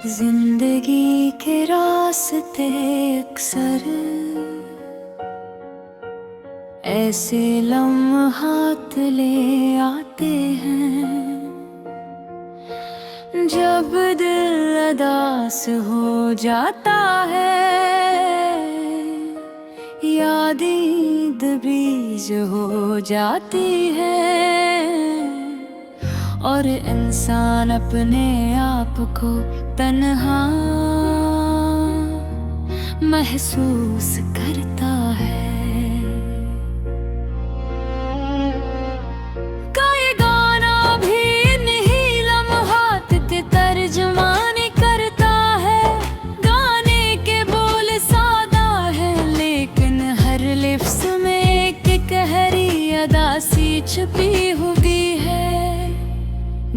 जिंदगी के रास्ते अक्सर ऐसे लम्हात ले आते हैं जब दिल अदास हो जाता है, यादें दबीज हो जाती है और इंसान अपने आप को तन्हा महसूस करता है। कोई गाना भी इन्हीं लम्हात के तर्जुमानी करता है। गाने के बोल सादा है लेकिन हर लिफ्ज़ में एक गहरी अदा सी छुपी हुई है।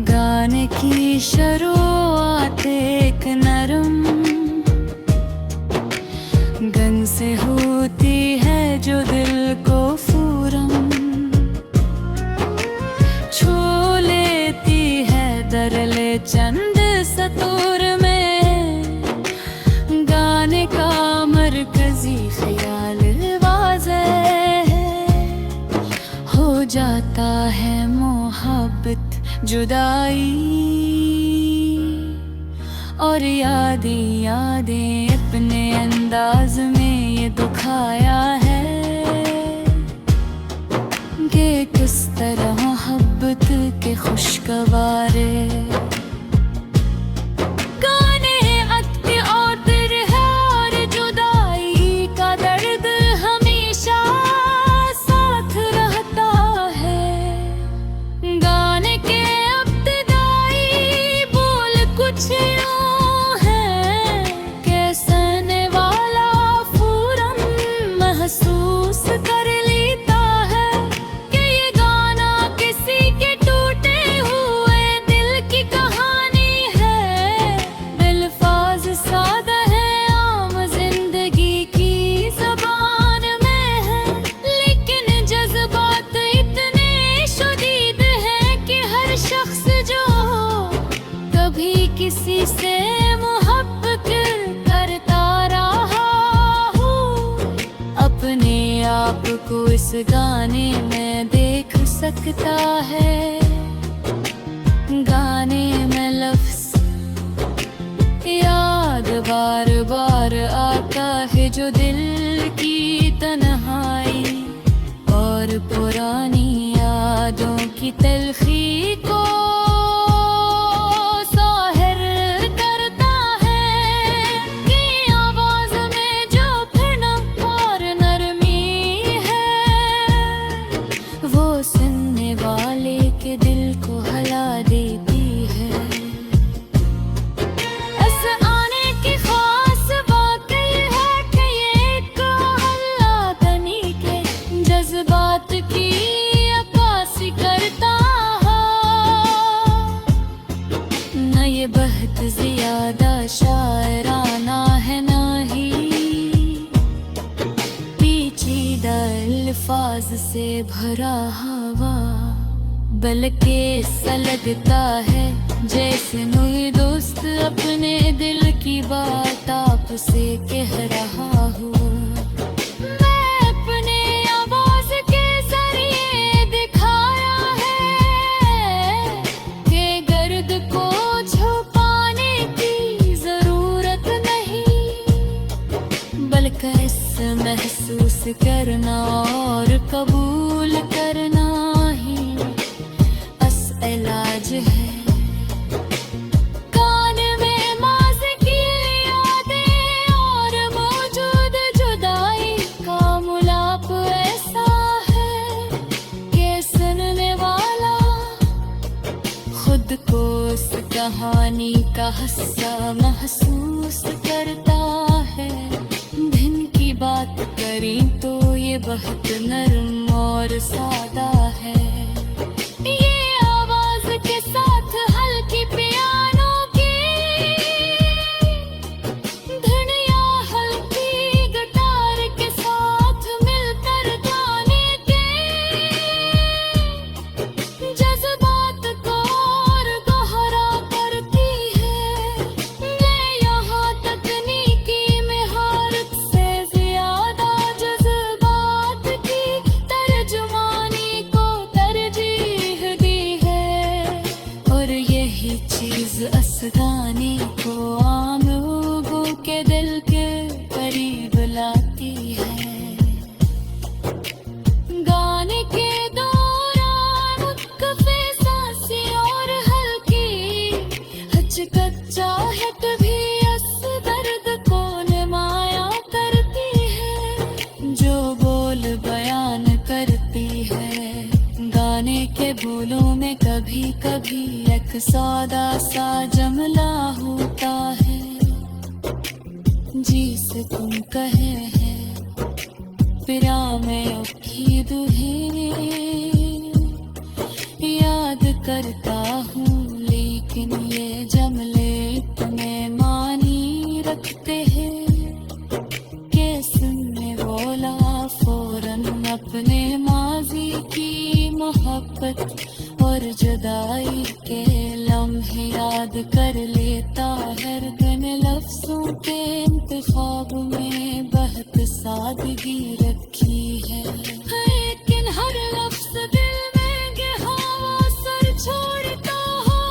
गाने की शुरुआत एक नरम गन से होती है जो दिल को फूरन छू लेती है। दरले चंद सतूर में गाने का मरकजी ख्याल वाज़ेह हो जाता है। मोहब्बत, जुदाई और यादें अपने अंदाज में ये दुखाया है कि किस तरह मोहब्बत के खुशगवारे गाने अटके और दिल है और जुदाई का दर्द हमेशा साथ रहता है। गाने के कुछ यूं है कि सुनने वाला फौरन महसूस कर लेता है कि ये गाना किसी के टूटे हुए दिल की कहानी है। अल्फाज़ सादा है, आम जिंदगी की ज़बान में है, लेकिन जज्बात इतने शदीद हैं कि हर शख्स जो कभी किसी से मोहब्बत करता रहा हो अपने आप को इस गाने में देख सकता है। गाने में लफ्ज़ याद बार बार आता है जो दिल की तन्हाई और पुरानी यादों की तलखी को सुनने वाले के दिल को हिला देती है। इस आने की खास बात यह है कि ये एक अल्लाह तनी के जज्बात की अक्कासी करता है। न ये बहुत ज्यादा शायराना है, ना ही पेचीदा अल्फाज से भरा हवा, बल्कि ऐसा लगता है जैसे कोई दोस्त अपने दिल की बात आपसे कह रहा हो। मैं अपने आवाज के जरिए दिखाया है कि दर्द को छुपाने की जरूरत नहीं, बल्कि इसे महसूस करना और कबूल करना ही असल इलाज है। कान में माज़ी की यादें और मौजूद जुदाई का मिलाप ऐसा है कि सुनने वाला खुद को उस कहानी का हिस्सा महसूस करता है। दिन की बात करें तो ये बहुत नरम और सादा है। ये आवाज के साथ हल्की पियानो की धुन या हल्की गिटार के साथ मिलकर गाने के जज्बात को और गहरा करती है। के दिल के करीब लाती है। गाने के दौरान मुत्कफ़े सांसें और हल्की हिचकिचाहट भी इस दर्द को नुमायां करती है, जो बोल बयान करती है। गाने के बोलों में कभी कभी एक सौदा सा जमला होता है, जिसे तुम कहे है पिरा में औखी दुहे। याद करता हूँ लेकिन ये जमले तुम्हें मानी रखते हैं, के सुनने बोला फौरन अपने माजी की मोहब्बत और जुदाई के लम्हे याद कर लेता हर दिन। लफ्जों के इंतखाब में बहुत सादगी रखी है, लेकिन हर लफ्ज दिल में गहरा असर छोड़ता हो।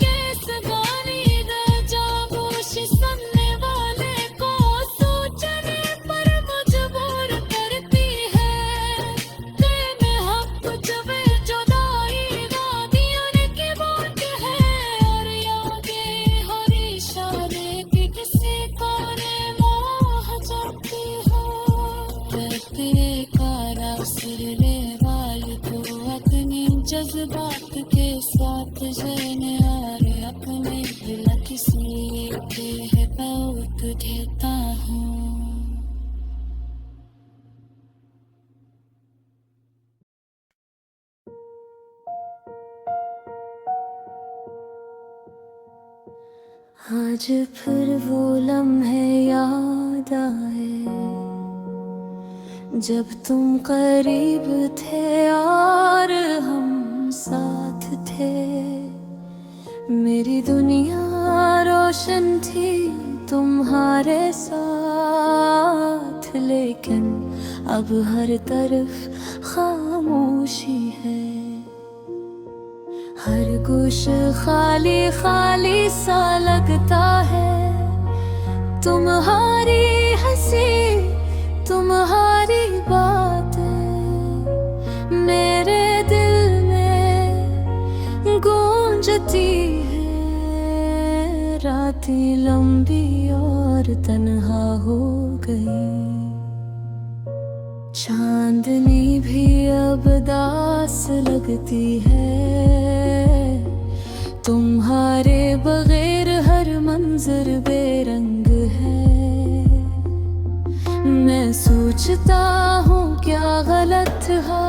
किस गाने दा जागोश सुनने वाले को सोचने पर मजबूर करती है। दिल में हक जबे जुदाई वादियों की बात है, और यादें हर इशारे के किसी कोने मोह जाती हो। तेरे कारा सिरले वाले तो अपने जज्बात के साथ जने और अपने दिल किसी के है बहुत देता हूँ। आज फिर वो लम्हे याद आए जब तुम करीब थे और हम साथ थे। मेरी दुनिया रोशन थी तुम्हारे साथ, लेकिन अब हर तरफ खामोशी है। हर गोश खाली खाली सा लगता है। तुम्हारी हंसी तुम्हारी बातें मेरे दिल में गूंजती है। रातें लंबी और तन्हा हो गई, चांदनी भी अब दास लगती है। तुम्हारे बगैर हर मंजर बेरंग है। मैं सोचता हूँ क्या गलत था,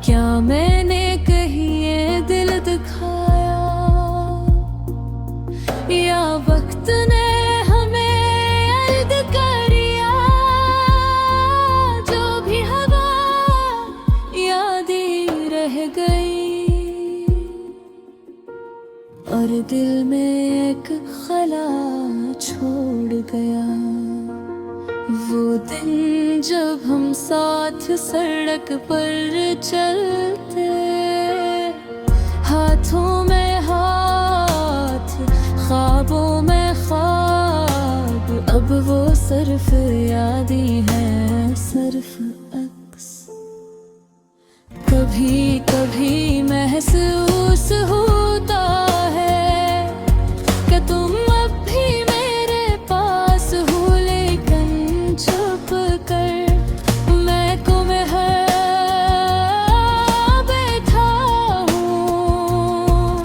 क्या मैंने कहीं ये दिल दिखाया, या वक्त ने हमें अलग करिया। जो भी हवा यादें रह गई, और दिल में एक खला छोड़ गया। वो दिन जब हम साथ सड़क पर चलते, हाथों में हाथ ख्वाबों में ख्वाब। अब वो सिर्फ यादें हैं, सिर्फ अक्स। कभी कभी महसूस होता है कि तुम अब भी मेरे पास हो, लेकिन छुप कर मैं गुमहा बैठा हूँ।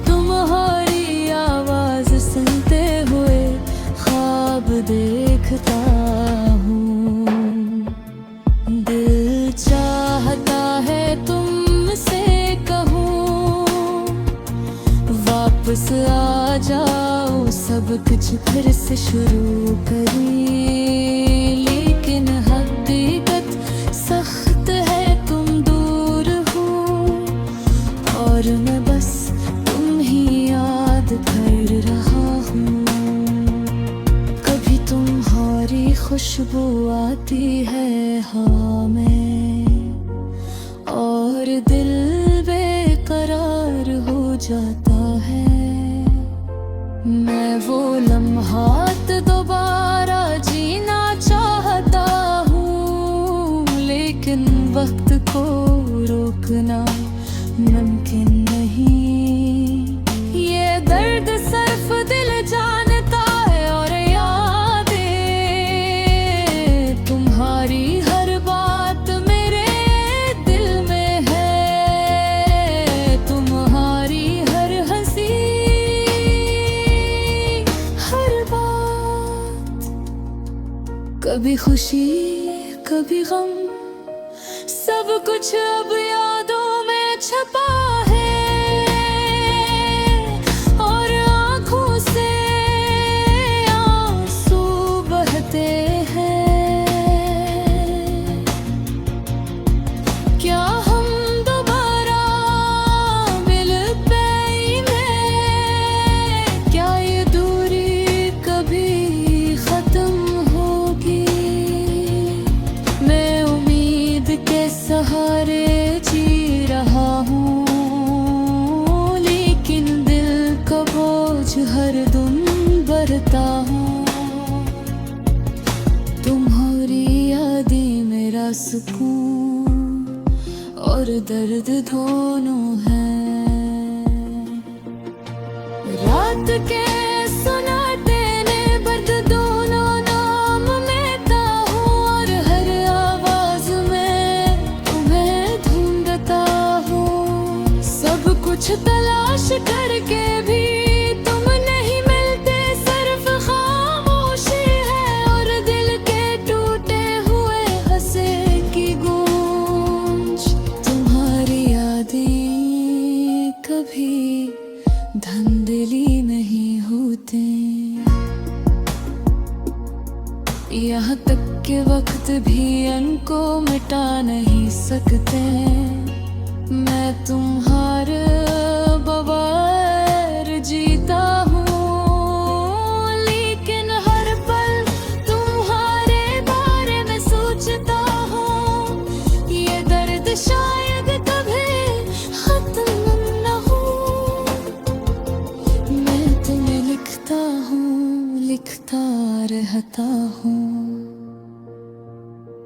तुम्हारी आवाज सुनते हुए ख्वाब देखता हूँ। दिल चाहता है तुमसे कहूँ, वापस आ जाओ, सब कुछ फिर से शुरू करें। लेकिन हकीकत सख्त है, तुम दूर हो और मैं बस तुम ही याद कर रहा हूँ। कभी तुम्हारी खुशबू आती है हवा में, और दिल बेकरार हो जाता है। मैं वो लम्हात दोबारा जीना चाहता हूँ, लेकिन वक्त को रोकना मुमकिन नहीं। ये दर्द सिर्फ दिल जानता है, और यादें तुम्हारी हर बात मेरे दिल में है। तुम्हारी हर हंसी, हर बात, कभी खुशी कभी गम, सब कुछ अब यादों में छपा है। और आँखों से आंसू बहते हैं। क्या हम दोबारा मिल पाएंगे? क्या ये दूरी कभी खत्म होगी? मैं उम्मीद के सहारे जी रहा हूँ, लेकिन दिल का बोझ हर दम बढ़ता हूँ। तुम्हारी यादें मेरा सुकून और दर्द दोनों हैं। रात के सुनाते ने बर्द दोनों नाम लेता हूँ, और हर आवाज में तुम्हें ढूंढता हूँ। सब कुछ तलाश करके भी तुम नहीं मिलते, सिर्फ खामोशी है और दिल के टूटे हुए हंसे की गूंज। तुम्हारी यादें कभी धंधली नहीं होते, यहाँ तक के वक्त भी इनको मिटा नहीं सकते। मैं तुम्हारे बगैर जीता हूँ, लेकिन हर पल तुम्हारे बारे में सोचता हूँ। ये दर्द शायद कभी खत्म न हो। मैं तुम्हें लिखता हूँ, लिखता रहता हूँ।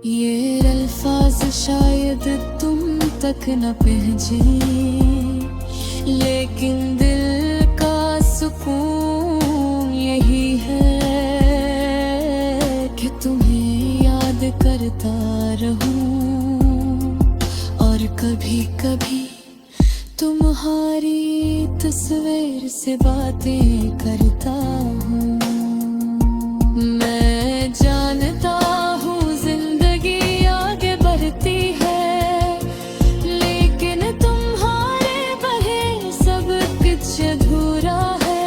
ये अल्फाज शायद तुम तक न पहुंचे, लेकिन दिल का सुकून यही है कि तुम्हें याद करता रहूं, और कभी कभी तुम्हारी तस्वीर से बातें करता हूँ। मैं जानता हूँ जिंदगी आगे बढ़ती है, लेकिन तुम्हारे बहे सब कुछ अधूरा है।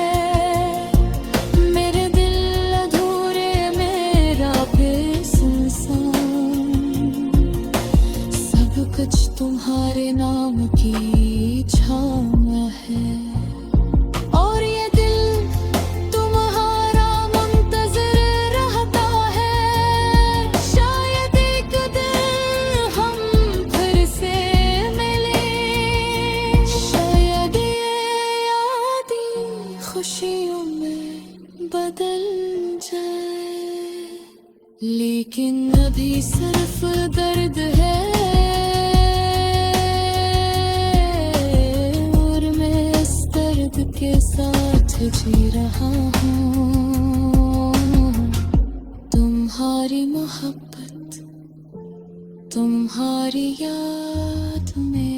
मेरे दिल अधूरे, मेरा भी सुनसान, सब कुछ तुम्हारे नाम की छाँव है। और ये दिल तुम्हारा मुंतज़िर रहता है, शायद एक दिन हम फिर से मिलें। शायद ये यादें खुशियों में बदल जाए, लेकिन अभी सिर्फ दर्द है। के साथ जी रहा हूँ। तुम्हारी मोहब्बत, तुम्हारी याद में